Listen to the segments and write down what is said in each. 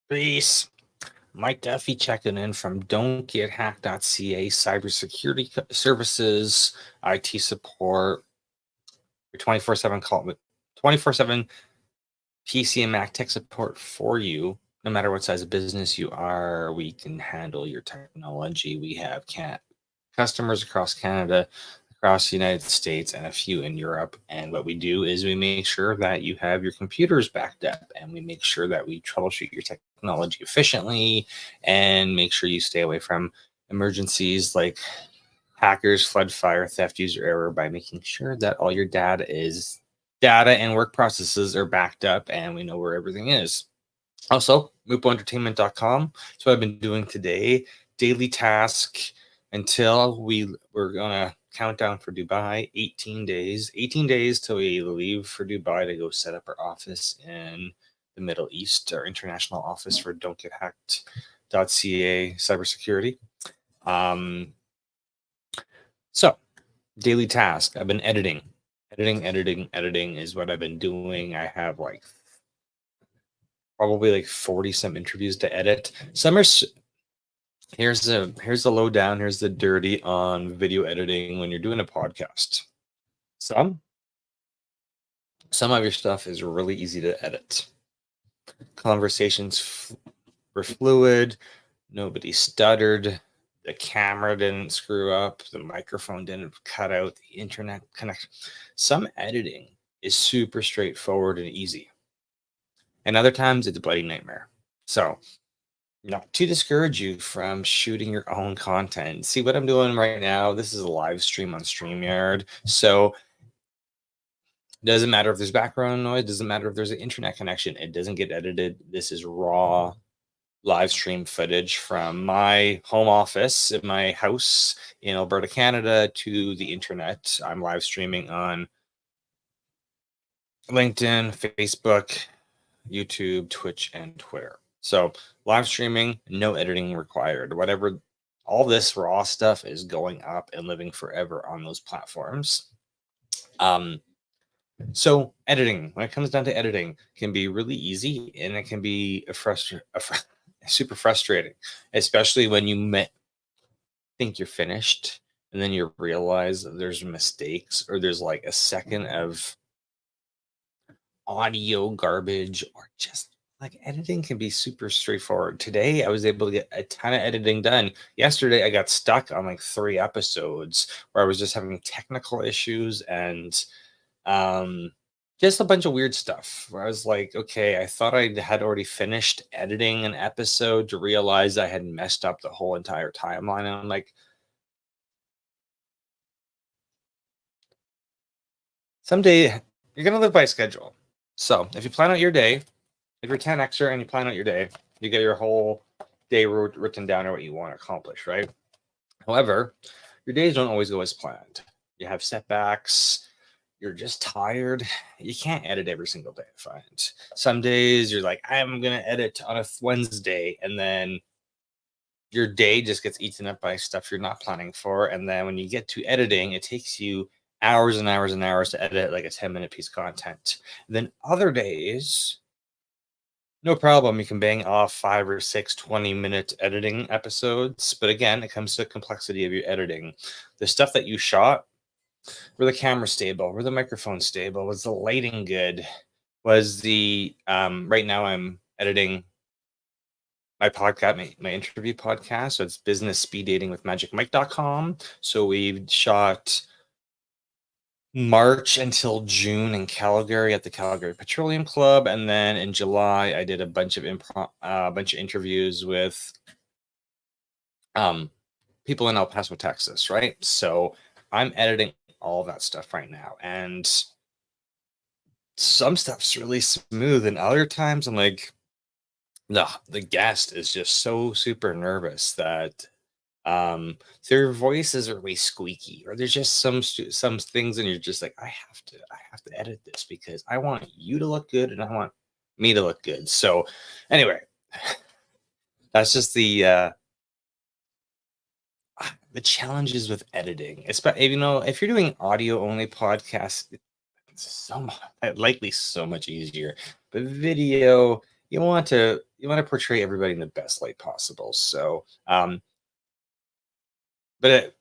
Peace. Mike Duffy checking in from DontGetHacked.ca, cybersecurity services, IT support, your 24/7 call, 24/7 PC and Mac tech support for you. No matter what size of business you are, we can handle your technology. We have customers across Canada, across the United States, and a few in Europe. And what we do is we make sure that you have your computers backed up, and we make sure that we troubleshoot your technology efficiently and make sure you stay away from emergencies like hackers, flood, fire, theft, user error by making sure that all your data and work processes are backed up and we know where everything is. Also, MupoEntertainment.com. That's what I've been doing today. Daily task until we're gonna count down for Dubai. 18 days. 18 days till we leave for Dubai to go set up our office in the Middle East, our international office for DontGetHacked.ca cybersecurity. So daily task. I've been editing. Editing is what I've been doing. I have probably 40 some interviews to edit. Some are here's the lowdown, here's the dirty on video editing when you're doing a podcast. Some of your stuff is really easy to edit. Conversations were fluid, nobody stuttered, the camera didn't screw up, the microphone didn't cut out, the internet connection. Some editing is super straightforward and easy. And other times it's a bloody nightmare. So, not to discourage you from shooting your own content. See what I'm doing right now? This is a live stream on StreamYard. So, it doesn't matter if there's background noise, doesn't matter if there's an internet connection. It doesn't get edited. This is raw live stream footage from my home office in my house in Alberta, Canada to the internet. I'm live streaming on LinkedIn, Facebook, YouTube, Twitch, and Twitter. So live streaming, no editing required. Whatever, all this raw stuff is going up and living forever on those platforms. So editing, when it comes down to editing, can be really easy and it can be super frustrating, especially when you think you're finished and then you realize that there's mistakes or there's a second of audio garbage, or just editing can be super straightforward. Today I was able to get a ton of editing done. Yesterday I got stuck on 3 episodes where I was just having technical issues and just a bunch of weird stuff where I was like, okay, I thought I had already finished editing an episode to realize I had messed up the whole entire timeline. And I'm like, someday you're going to live by schedule. So if you plan out your day, if you're 10Xer and you plan out your day, you get your whole day written down or what you want to accomplish, right? However, your days don't always go as planned. You have setbacks. You're just tired. You can't edit every single day, I find. Some days you're like, I'm going to edit on a Wednesday, and then your day just gets eaten up by stuff you're not planning for. And then when you get to editing, it takes you hours and hours and hours to edit a 10-minute piece of content. And then other days, no problem. You can bang off 5 or 6 20-minute editing episodes. But again, it comes to the complexity of your editing. The stuff that you shot, were the camera stable? Were the microphone stable? Was the lighting good? Was the right now I'm editing my podcast, my interview podcast. So it's business speed dating with magicmike.com. So we've shot March until June in Calgary at the Calgary Petroleum Club, and then in July I did a bunch of interviews with people in El Paso, Texas, right? So I'm editing all of that stuff right now, and some stuff's really smooth, and other times I'm like, no, the guest is just so super nervous that their voices are really squeaky, or there's just some things, and you're just like, I have to edit this because I want you to look good and I want me to look good. So anyway, that's just the challenges with editing. Especially if you're doing audio only podcasts, it's likely so much easier. But video, you want to portray everybody in the best light possible. So, but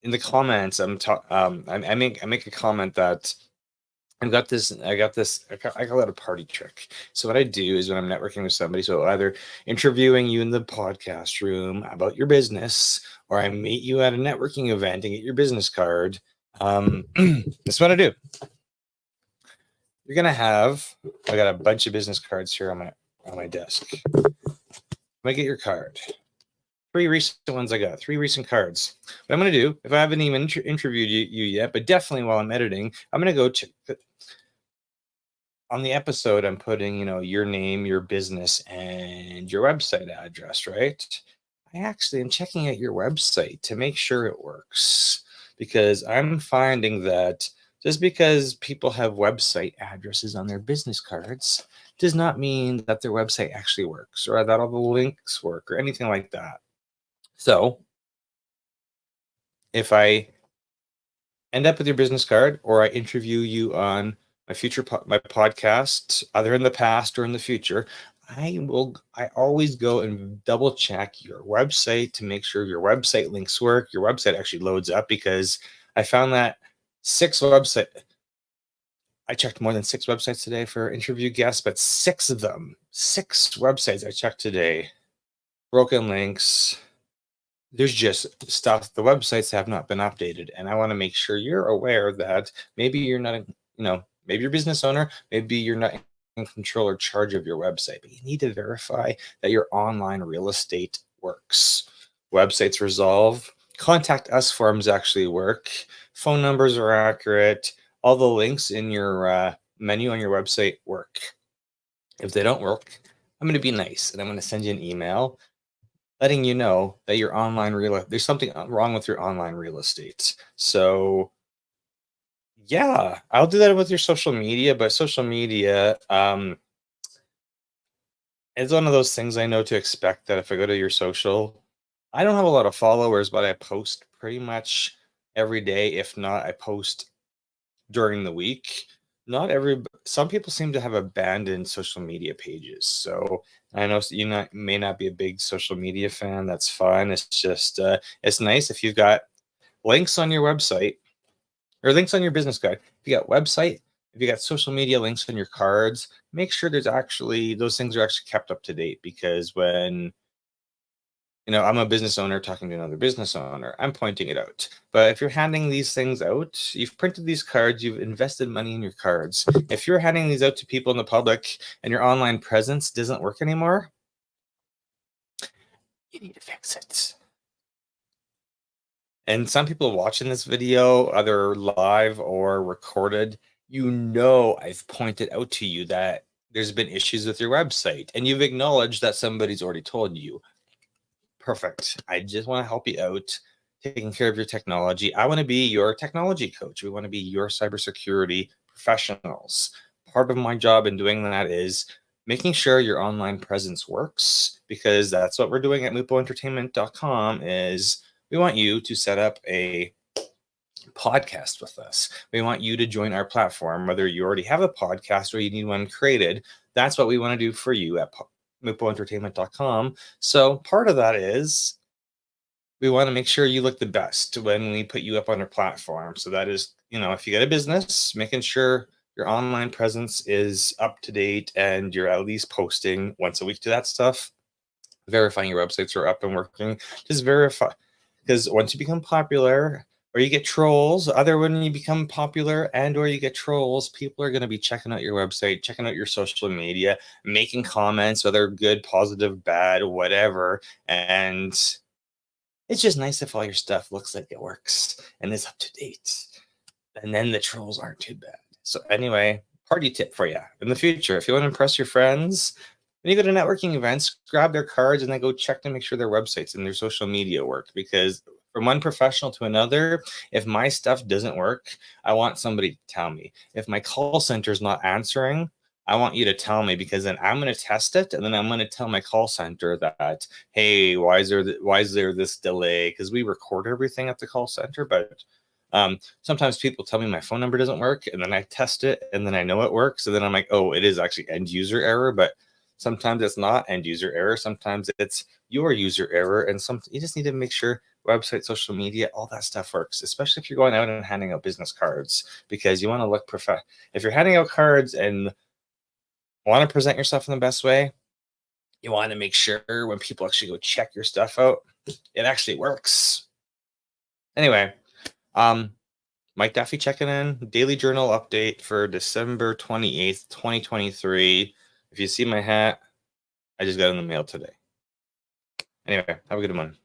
in the comments, I make a comment that I call it a party trick. So what I do is when I'm networking with somebody, so either interviewing you in the podcast room about your business, or I meet you at a networking event and get your business card. This is what I do. You're gonna have, I got a bunch of business cards here on my desk. I'm gonna get your card. 3 recent ones I got, 3 recent cards. What I'm gonna do, if I haven't even interviewed you yet, but definitely while I'm editing, I'm gonna go check on the episode. I'm putting, your name, your business, and your website address, right? I actually am checking out your website to make sure it works, because I'm finding that just because people have website addresses on their business cards does not mean that their website actually works, or that all the links work, or anything like that. So if I end up with your business card, or I interview you on my podcast, either in the past or in the future, I always go and double check your website to make sure your website links work, your website actually loads up, because I found that I checked more than 6 websites today for interview guests, but 6 websites I checked today, broken links. There's just stuff, the websites have not been updated, and I want to make sure you're aware that maybe you're not, maybe you're a business owner, maybe you're not in control or charge of your website, but you need to verify that your online real estate works. Websites resolve, contact us forms actually work, phone numbers are accurate, all the links in your menu on your website work. If they don't work, I'm going to be nice and I'm going to send you an email letting you know that your there's something wrong with your online real estate. So yeah, I'll do that with your social media, but social media is one of those things I know to expect, that if I go to your social, I don't have a lot of followers, but I post pretty much every day. If not, I post during the week. Some people seem to have abandoned social media pages. So I know may not be a big social media fan. That's fine. It's just it's nice if you've got links on your website or links on your business card. If you got website, if you got social media links on your cards, make sure those things are actually kept up to date, because when I'm a business owner talking to another business owner, I'm pointing it out. But if you're handing these things out, you've printed these cards, you've invested money in your cards. If you're handing these out to people in the public and your online presence doesn't work anymore, you need to fix it. And some people watching this video, either live or recorded, I've pointed out to you that there's been issues with your website, and you've acknowledged that somebody's already told you. Perfect. I just want to help you out, taking care of your technology. I want to be your technology coach. We want to be your cybersecurity professionals. Part of my job in doing that is making sure your online presence works, because that's what we're doing at mupoentertainment.com. Is we want you to set up a podcast with us. We want you to join our platform, whether you already have a podcast or you need one created. That's what we want to do for you at mupoentertainment.com. So part of that is we want to make sure you look the best when we put you up on our platform. So that is, if you get a business, making sure your online presence is up to date and you're at least posting once a week to that stuff, verifying your websites are up and working. Just verify, because once you become popular, or you get trolls, when you become popular or you get trolls, people are going to be checking out your website, checking out your social media, making comments, whether good, positive, bad, whatever. And it's just nice if all your stuff looks like it works and is up to date. And then the trolls aren't too bad. So anyway, party tip for you in the future. If you want to impress your friends, when you go to networking events, grab their cards and then go check to make sure their websites and their social media work. Because from one professional to another, if my stuff doesn't work, I want somebody to tell me. If my call center is not answering, I want you to tell me, because then I'm going to test it, and then I'm going to tell my call center that, hey, why is there this delay? Because we record everything at the call center, but sometimes people tell me my phone number doesn't work, and then I test it, and then I know it works, and then I'm like, oh, it is actually end user error. But Sometimes it's not end user error. Sometimes it's your user error. And you just need to make sure website, social media, all that stuff works, especially if you're going out and handing out business cards, because you want to look professional. If you're handing out cards and want to present yourself in the best way, you want to make sure when people actually go check your stuff out, it actually works. Anyway, Mike Duffy checking in. Daily journal update for December 28th, 2023. If you see my hat, I just got it in the mail today. Anyway, have a good one.